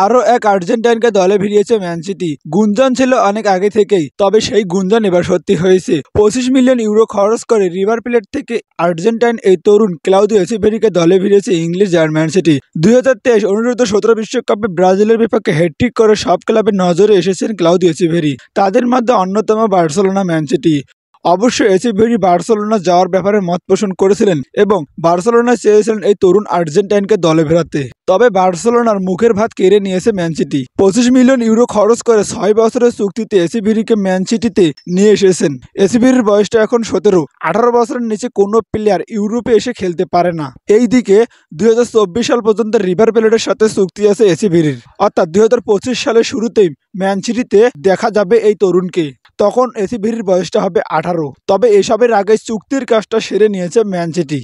আরও এক আর্জেন্টাইনকে দলে ভিড়িয়েছে ম্যান সিটি। গুঞ্জন ছিল অনেক আগে থেকেই, তবে সেই গুঞ্জন এবার সত্যি হয়েছে। 25 মিলিয়ন ইউরো খরচ করে রিভার প্লেট থেকে আর্জেন্টাইন এই তরুণ ক্লাউদিও এসিভেরিকে দলে ভিড়িয়েছে ইংলিশ ম্যান সিটি। 2023 অনূর্ধ্ব-17 বিশ্বকাপে ব্রাজিলের বিপক্ষে হ্যাটট্রিক করে সব ক্লাবের নজরে এসেছেন ক্লাউদিও এসিভেরি। তাদের মধ্যে অন্যতম বার্সেলোনা, ম্যান সিটি। অবশ্য এসিভেরি বার্সেলোনা যাওয়ার ব্যাপারে মত পোষণ করেছিলেন এবং বার্সেলোনা চেয়েছিলেন এই তরুণ আর্জেন্টাইনকে দলে ফেরাতে। তবে বার্সেলোনার মুখের ভাত কেড়ে নিয়েছে ম্যান সিটি। 25 মিলিয়ন ইউরো খরচ করে 6 বছরের চুক্তিতে এসিভেরিকে ম্যান সিটিতে নিয়ে এসেছেন। এসিভেরির বয়সটা এখন 17। 18 বছরের নিচে কোনো প্লেয়ার ইউরোপে এসে খেলতে পারে না। এইদিকে 2024 সাল পর্যন্ত রিভার প্লেটের সাথে চুক্তি আছে এসিভেরির, অর্থাৎ 2025 সালের শুরুতেই ম্যান সিটিতে দেখা যাবে এই তরুণকে। তখন এসিভেরির বয়সটা হবে 18। তবে এসবের আগে চুক্তির কাজটা সেরে নিয়েছে ম্যান সিটি।